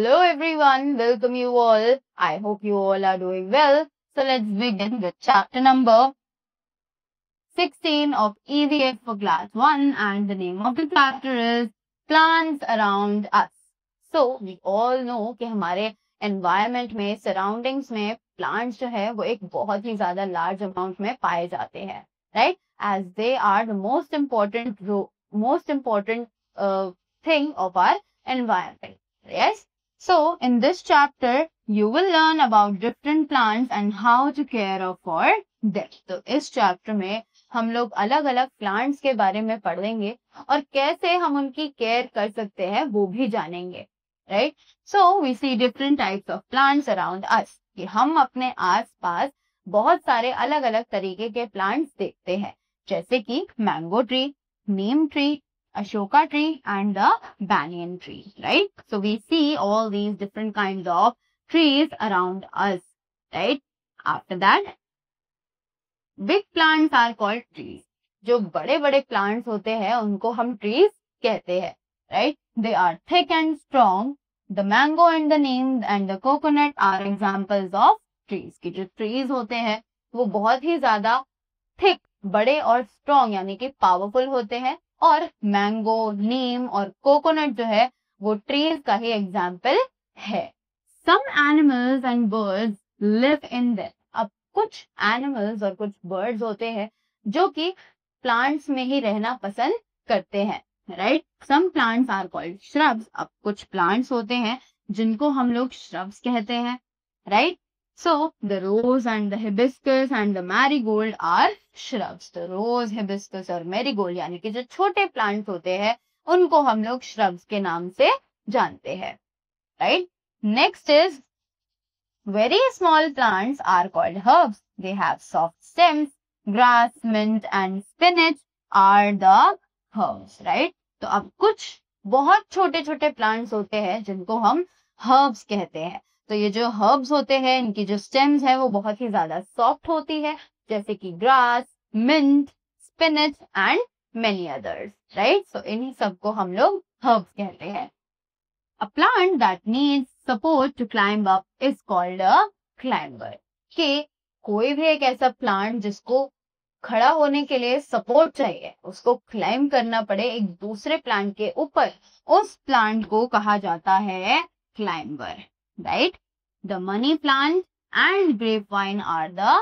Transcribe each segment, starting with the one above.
Hello everyone, welcome you all. I hope you all are doing well. So let's begin with chapter number 16 of EVS for class 1 and the name of the chapter is Plants Around Us. So we all know कि हमारे environment में, surroundings में plants जो है वो एक बहुत ही ज़्यादा large amount में पाए जाते हैं, right? As they are the most important thing of our environment. Yes? So, in this chapter, you will learn about different plants and how to care for them. तो इस chapter में हम लोग अलग अलग plants के बारे में पढ़ेंगे और कैसे हम उनकी care कर सकते हैं वो भी जानेंगे. Right? So, we see different types of plants around us. कि हम अपने आस-पास बहुत सारे अलग अलग तरीके के plants देखते हैं. जैसे कि mango tree, neem tree, Ashoka tree and the banyan tree, right? So we see all these different kinds of trees around us, right? After that, big plants are called trees. जो बड़े बड़े plants होते हैं उनको हम trees कहते हैं, right? They are thick and strong. The mango and the neem and the coconut are examples of trees. कि जो trees होते हैं वो बहुत ही ज़्यादा thick, बड़े और strong यानी कि powerful होते हैं. और मैंगो, नीम और कोकोनट जो है वो ट्रीज का ही एग्जाम्पल है. Some animals and birds live in them. अब कुछ एनिमल्स और कुछ बर्ड्स होते हैं जो कि प्लांट्स में ही रहना पसंद करते हैं, right? Some plants are called shrubs. अब कुछ प्लांट्स होते हैं जिनको हम लोग shrubs कहते हैं, right? So, the rose and the hibiscus and the marigold are shrubs. The rose, hibiscus और marigold यानी कि जो छोटे plants होते हैं उनको हम लोग shrubs के नाम से जानते हैं, right? Next is very small plants are called herbs. They have soft stems. Grass, mint and spinach are the herbs, right? तो अब कुछ बहुत छोटे छोटे plants होते हैं जिनको हम herbs कहते हैं. तो ये जो herbs होते हैं इनकी जो stems है वो बहुत ही ज्यादा soft होती है जैसे कि grass, mint, spinach and many others, right? So इन्हीं सबको हम लोग herbs कहते हैं. A plant that needs support to climb up is called a climber. कि कोई भी एक ऐसा plant जिसको खड़ा होने के लिए support चाहिए, उसको climb करना पड़े एक दूसरे plant के ऊपर, उस plant को कहा जाता है climber. Right? The money plant and grapevine are the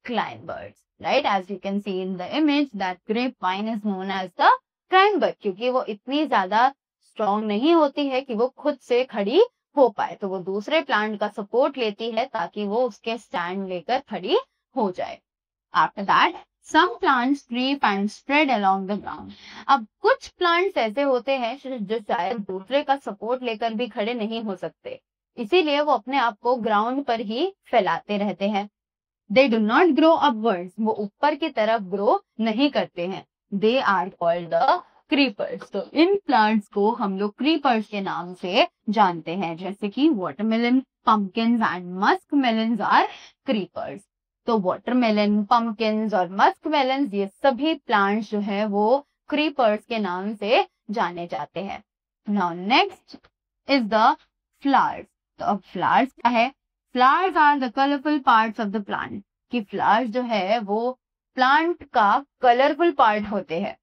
climbers. Right? As you can see in the image that grapevine is known as the climber क्योंकि वो इतनी ज़्यादा strong नहीं होती है कि वो खुद से खड़ी हो पाए. तो वो दूसरे plant का support लेती है ताकि वो उसके stand लेकर खड़ी हो जाए. After that, some plants creep and spread along the ground. अब कुछ plants ऐसे होते हैं जो शायद दूसरे का support लेकर भी खड़े नहीं हो सकते. इसीलिए वो अपने आप को ग्राउंड पर ही फैलाते रहते हैं. They do not grow upwards. वो ऊपर की तरफ ग्रो नहीं करते हैं. They are called the creepers. तो इन प्लांट्स को हम लोग creepers के नाम से जानते हैं जैसे कि watermelon, pumpkins and muskmelons are creepers. तो watermelon, pumpkins और muskmelons ये सभी प्लांट्स जो है वो creepers के नाम से जाने जाते हैं. Now next is the flowers. तो अब flowers क्या है? Flowers are the colorful parts of the plant. कि flowers जो है वो plant का colorful part होते हैं.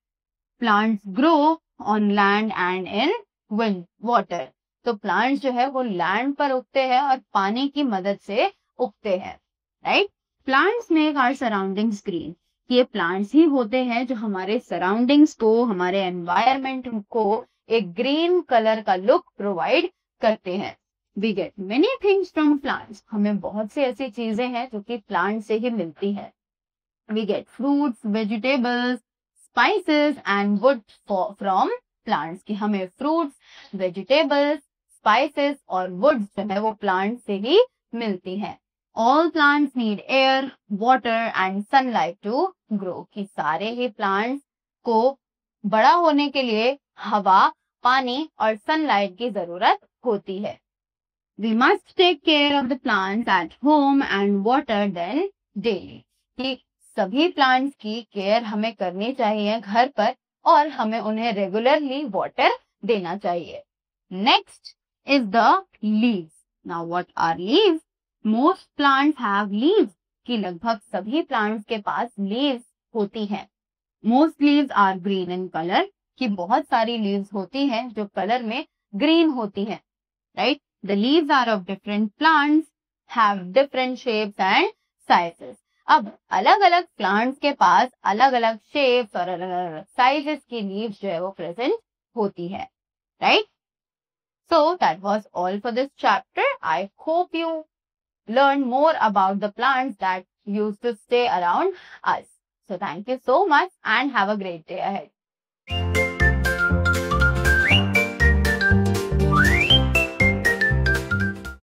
Plants grow on land and in wind, water. तो plants जो है वो land पर उगते हैं और पानी की मदद से उगते हैं. Right? Plants make our surroundings green. ये plants ही होते हैं जो हमारे surroundings को, हमारे environment को एक green color का look provide करते हैं. We get many things from plants. हमें बहुत सी ऐसी चीजें हैं जो कि plant से ही मिलती है. We get fruits, vegetables, spices and wood from plants. कि हमें fruits, vegetables, spices और wood जो है वो plant से ही मिलती है. All plants need air, water and sunlight to grow. कि सारे ही plants को बड़ा होने के लिए हवा, पानी और sunlight की जरूरत होती है. We must take care of the plants at home and water them daily. कि सभी plants की care हमें करनी चाहिए घर पर और हमें उन्हें regularly water देना चाहिए. Next is the leaves. Now what are leaves? Most plants have leaves. कि लगभग सभी plants के पास leaves होती है. Most leaves are green in color. कि बहुत सारी leaves होती हैं जो कलर में green होती हैं. Right? The leaves are of different plants, have different shapes and sizes. अब अलग अलग प्लांट्स के पास अलग अलग शेप्स और अलग अलग साइजेस की लीव्स जो है वो प्रेजेंट होती है, right? So that was all for this chapter. I hope you learn more about the plants that used to stay around us. So thank you so much and have a great day ahead.